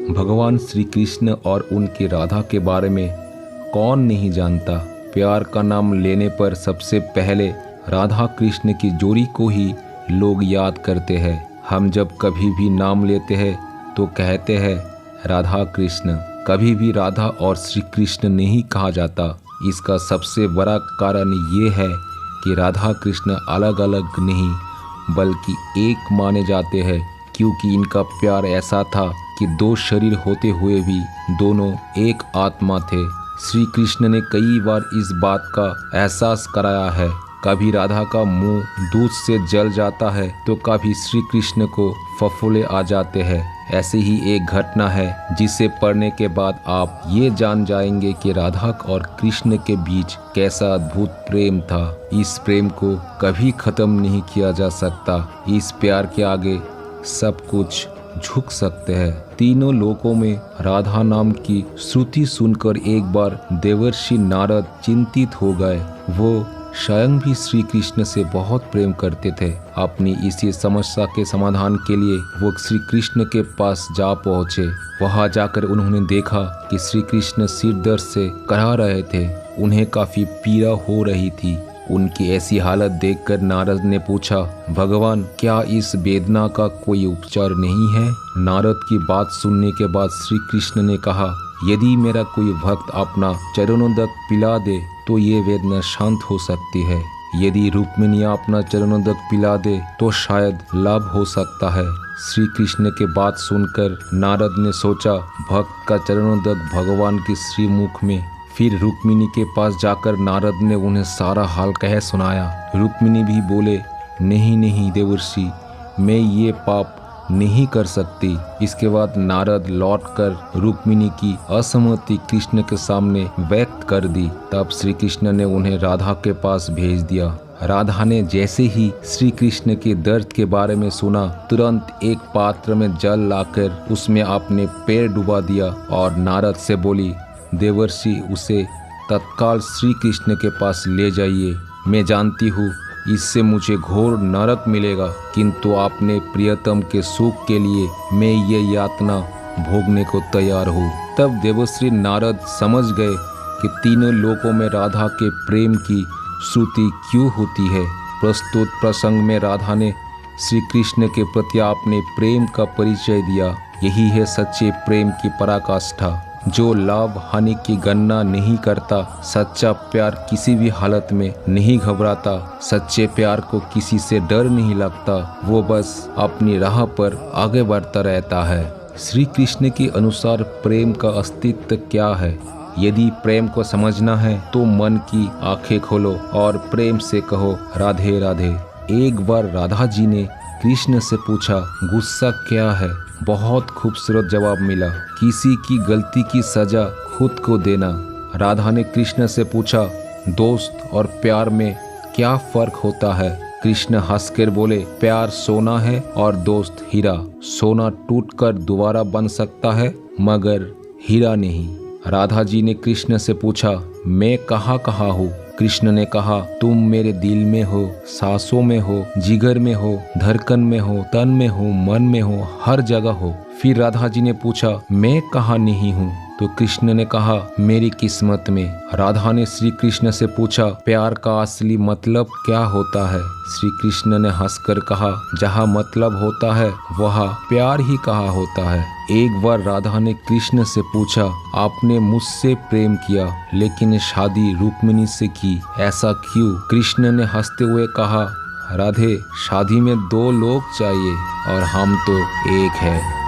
भगवान श्री कृष्ण और उनके राधा के बारे में कौन नहीं जानता। प्यार का नाम लेने पर सबसे पहले राधा कृष्ण की जोड़ी को ही लोग याद करते हैं। हम जब कभी भी नाम लेते हैं तो कहते हैं राधा कृष्ण, कभी भी राधा और श्री कृष्ण नहीं कहा जाता। इसका सबसे बड़ा कारण ये है कि राधा कृष्ण अलग अलग नहीं बल्कि एक माने जाते हैं, क्योंकि इनका प्यार ऐसा था कि दो शरीर होते हुए भी दोनों एक आत्मा थे। श्री कृष्ण ने कई बार इस बात का एहसास कराया है। कभी राधा का मुंह दूध से जल जाता है तो कभी श्री कृष्ण को फफोले आ जाते हैं। ऐसी ही एक घटना है जिसे पढ़ने के बाद आप ये जान जाएंगे कि राधा और कृष्ण के बीच कैसा अद्भुत प्रेम था। इस प्रेम को कभी खत्म नहीं किया जा सकता। इस प्यार के आगे सब कुछ झुक सकते हैं। तीनों लोकों में राधा नाम की श्रुति सुनकर एक बार देवर्षि नारद चिंतित हो गए। वो स्वयं भी श्री कृष्ण से बहुत प्रेम करते थे। अपनी इसी समस्या के समाधान के लिए वो श्री कृष्ण के पास जा पहुँचे। वहां जाकर उन्होंने देखा कि श्री कृष्ण सिर दर्द से करा रहे थे। उन्हें काफी पीड़ा हो रही थी। उनकी ऐसी हालत देखकर नारद ने पूछा, भगवान क्या इस वेदना का कोई उपचार नहीं है? नारद की बात सुनने के बाद श्री कृष्ण ने कहा, यदि मेरा कोई भक्त अपना चरणोदक पिला दे तो ये वेदना शांत हो सकती है। यदि रुक्मिणी अपना चरणोदक पिला दे तो शायद लाभ हो सकता है। श्री कृष्ण के बात सुनकर नारद ने सोचा, भक्त का चरणोदक भगवान के श्रीमुख में। फिर रुक्मिणी के पास जाकर नारद ने उन्हें सारा हाल कह सुनाया। रुक्मिणी भी बोले, नहीं नहीं देवर्षि, मैं ये पाप नहीं कर सकती। इसके बाद नारद लौटकर रुक्मिणी की असहमति कृष्ण के सामने व्यक्त कर दी। तब श्री कृष्ण ने उन्हें राधा के पास भेज दिया। राधा ने जैसे ही श्री कृष्ण के दर्द के बारे में सुना, तुरंत एक पात्र में जल लाकर उसमें अपने पैर डुबा दिया और नारद से बोली, देवर्षि उसे तत्काल श्री कृष्ण के पास ले जाइए। मैं जानती हूँ इससे मुझे घोर नरक मिलेगा, किंतु अपने प्रियतम के सुख के लिए मैं ये यातना भोगने को तैयार हूँ। तब देवर्षि नारद समझ गए कि तीनों लोकों में राधा के प्रेम की श्रुति क्यों होती है। प्रस्तुत प्रसंग में राधा ने श्री कृष्ण के प्रति अपने प्रेम का परिचय दिया। यही है सच्चे प्रेम की पराकाष्ठा, जो लाभ हानि की गणना नहीं करता। सच्चा प्यार किसी भी हालत में नहीं घबराता। सच्चे प्यार को किसी से डर नहीं लगता। वो बस अपनी राह पर आगे बढ़ता रहता है। श्री कृष्ण के अनुसार प्रेम का अस्तित्व क्या है? यदि प्रेम को समझना है तो मन की आंखें खोलो और प्रेम से कहो राधे राधे। एक बार राधा जी ने कृष्ण से पूछा, गुस्सा क्या है? बहुत खूबसूरत जवाब मिला, किसी की गलती की सजा खुद को देना। राधा ने कृष्ण से पूछा, दोस्त और प्यार में क्या फर्क होता है? कृष्ण हंसकर बोले, प्यार सोना है और दोस्त हीरा। सोना टूटकर दोबारा बन सकता है मगर हीरा नहीं। राधा जी ने कृष्ण से पूछा, मैं कहाँ हूँ? कृष्ण ने कहा, तुम मेरे दिल में हो, सांसों में हो, जिगर में हो, धड़कन में हो, तन में हो, मन में हो, हर जगह हो। फिर राधा जी ने पूछा, मैं कहाँ नहीं हूँ? तो कृष्ण ने कहा, मेरी किस्मत में। राधा ने श्री कृष्ण से पूछा, प्यार का असली मतलब क्या होता है? श्री कृष्ण ने हंसकर कहा, जहाँ मतलब होता है वहाँ प्यार ही कहाँ होता है। एक बार राधा ने कृष्ण से पूछा, आपने मुझसे प्रेम किया लेकिन शादी रुक्मिणी से की, ऐसा क्यों? कृष्ण ने हंसते हुए कहा, राधे, शादी में दो लोग चाहिए और हम तो एक है।